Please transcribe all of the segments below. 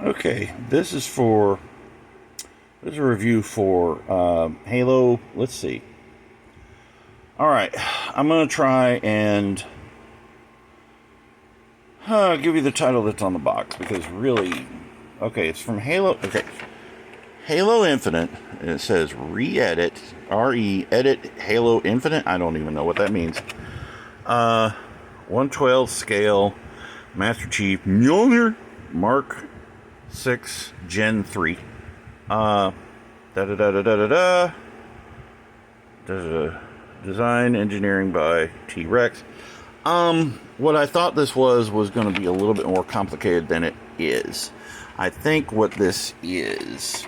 Okay, this is a review for Halo. Let's see. All right, I'm gonna try and give you the title that's on the box because really, okay, it's from Halo. Okay, Halo Infinite. And it says re-edit, edit Halo Infinite. I don't even know what that means. 112 scale, Master Chief Mjolnir Mark 6 Gen 3. Da da da da da da da. Design engineering by T-Rex. What I thought this was going to be a little bit more complicated than it is. I think what this is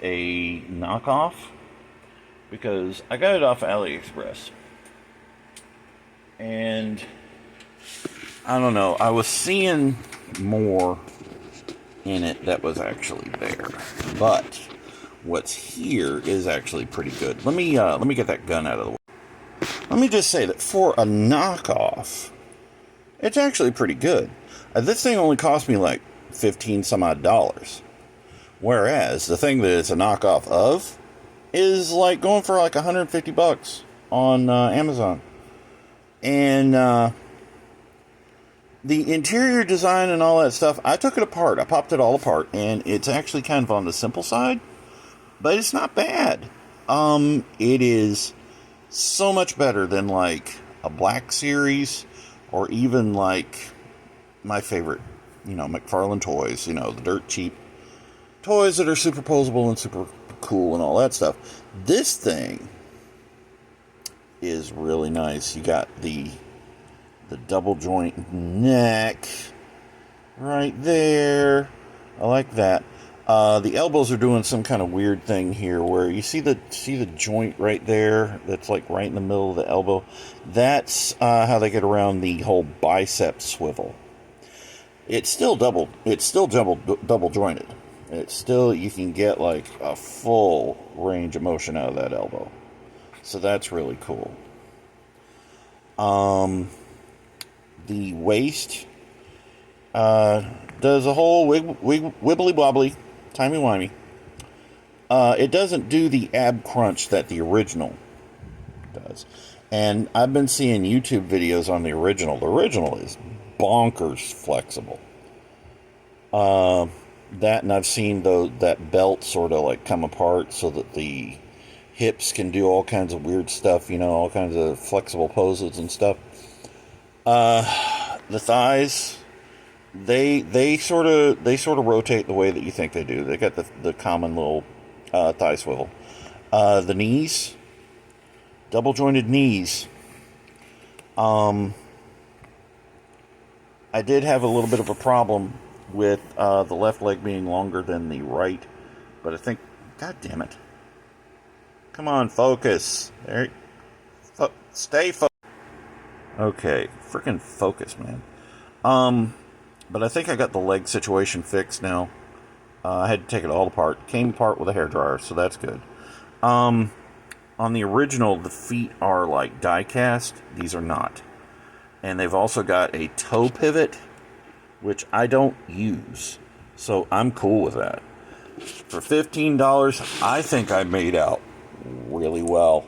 a knockoff because I got it off AliExpress. And I don't know, I was seeing more in it that was actually there. But what's here is actually pretty good. Let me get that gun out of the way. Let me just say that for a knockoff, it's actually pretty good. This thing only cost me like $15 some odd. Whereas the thing that it's a knockoff of is like going for like $150 on Amazon. And the interior design and all that stuff, I took it apart. I popped it all apart, and it's actually kind of on the simple side, but it's not bad. It is so much better than like a Black Series, or even like my favorite, McFarlane toys, the dirt cheap toys that are superposable and super cool and all that stuff. This thing is really nice. You got the double joint neck right there. I like that. The elbows are doing some kind of weird thing here where you see the joint right there that's like right in the middle of the elbow. That's how they get around the whole bicep swivel. It's still double jointed. It's still, you can get like a full range of motion out of that elbow. So that's really cool. The waist does a whole wibbly wobbly, timey wimey. It doesn't do the ab crunch that the original does. And I've been seeing YouTube videos on the original. The original is bonkers flexible. That, and I've seen that belt sort of like come apart so that the hips can do all kinds of weird stuff, all kinds of flexible poses and stuff. The thighs, they sort of rotate the way that you think they do. They got the common little thigh swivel. The knees, double jointed knees. I did have a little bit of a problem with the left leg being longer than the right, but I think, God damn it, come on, focus. There, stay focused. Okay, freaking focus, man. But I think I got the leg situation fixed now. I had to take it all apart. Came apart with a hairdryer, so that's good. On the original, the feet are like die cast. These are not. And they've also got a toe pivot, which I don't use. So I'm cool with that. For $15, I think I made out really well.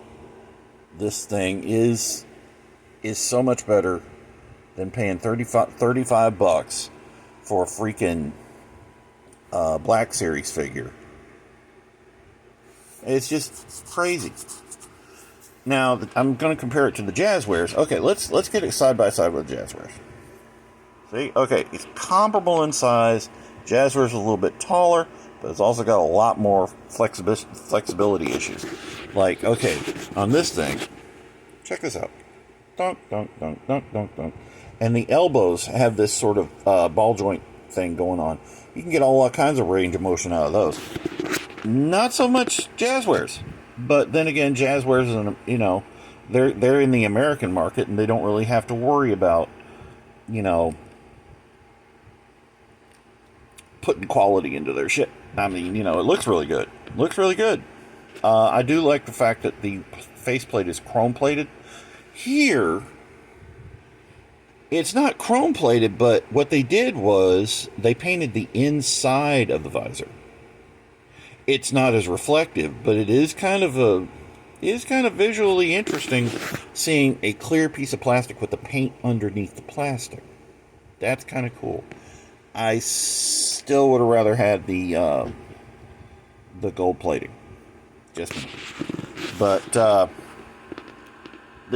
This thing is so much better than paying $35 for a freaking Black Series figure. It's just crazy. Now, I'm going to compare it to the Jazzwares. Okay, let's get it side by side with the Jazzwares. See? Okay, it's comparable in size. Jazzwares is a little bit taller, but it's also got a lot more flexibility issues. Like, okay, on this thing, check this out. Dunk, dunk, dunk, dunk, dunk, dunk. And the elbows have this sort of ball joint thing going on. You can get all kinds of range of motion out of those. Not so much Jazzwares. But then again, Jazzwares is, they're in the American market, and they don't really have to worry about, putting quality into their shit. I mean, it looks really good. I do like the fact that the faceplate is chrome plated. Here, It's not chrome plated, but what they did was they painted the inside of the visor. It's not as reflective, but it is kind of visually interesting seeing a clear piece of plastic with the paint underneath the plastic. That's kind of cool. I still would have rather had the gold plating. Just me. But the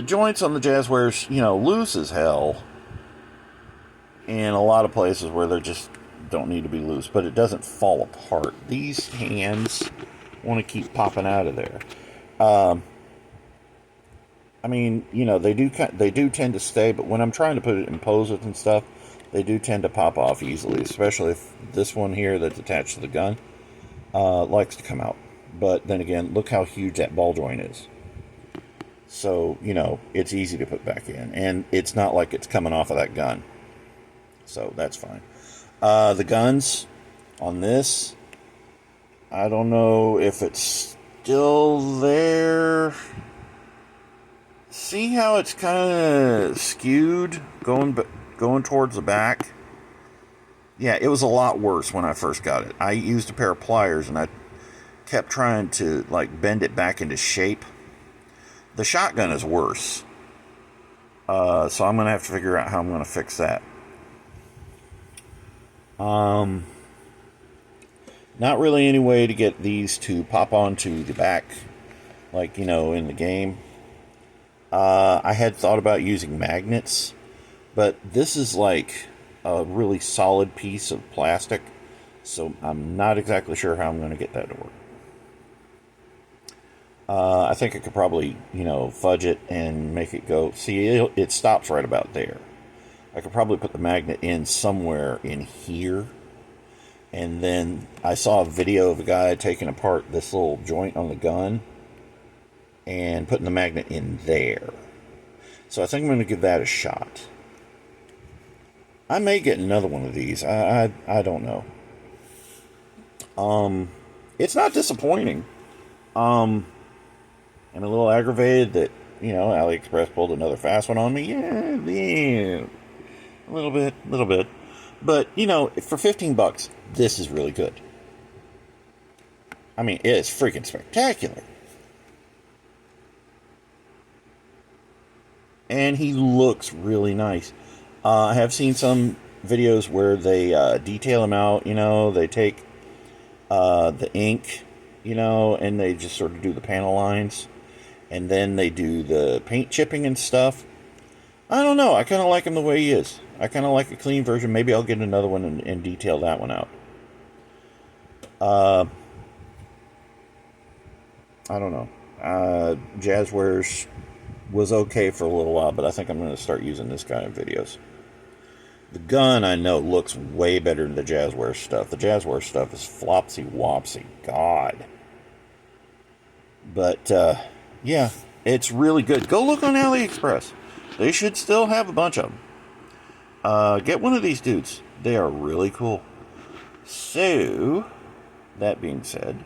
joints on the Jazzwares, loose as hell. In a lot of places where they just don't need to be loose, but it doesn't fall apart. These hands want to keep popping out of there. I mean, they do tend to stay, but when I'm trying to put it in poses and stuff, they do tend to pop off easily, especially if this one here that's attached to the gun likes to come out. But then again, look how huge that ball joint is. So, it's easy to put back in, and it's not like it's coming off of that gun. So that's fine. The guns on this, I don't know if it's still there. See how it's kind of skewed going towards the back? Yeah, it was a lot worse when I first got it. I used a pair of pliers and I kept trying to bend it back into shape. The shotgun is worse. So I'm going to have to figure out how I'm going to fix that. Not really any way to get these to pop onto the back, in the game. I had thought about using magnets, but this is like a really solid piece of plastic, so I'm not exactly sure how I'm going to get that to work. I think I could probably, fudge it and make it go. See, it stops right about there. I could probably put the magnet in somewhere in here. And then I saw a video of a guy taking apart this little joint on the gun and putting the magnet in there. So I think I'm going to give that a shot. I may get another one of these. I don't know. It's not disappointing. I'm a little aggravated that, AliExpress pulled another fast one on me. Yeah. A little bit. But, for $15, this is really good. I mean, it is freaking spectacular. And he looks really nice. I have seen some videos where they detail him out, they take the ink, and they just sort of do the panel lines. And then they do the paint chipping and stuff. I don't know. I kind of like him the way he is. I kind of like a clean version. Maybe I'll get another one and detail that one out. I don't know. Jazzwares was okay for a little while, but I think I'm going to start using this guy in videos. The gun, I know, looks way better than the Jazzwares stuff. The Jazzwares stuff is flopsy-wopsy. God. But, yeah, it's really good. Go look on AliExpress. They should still have a bunch of them. Get one of these dudes. They are really cool. So, that being said,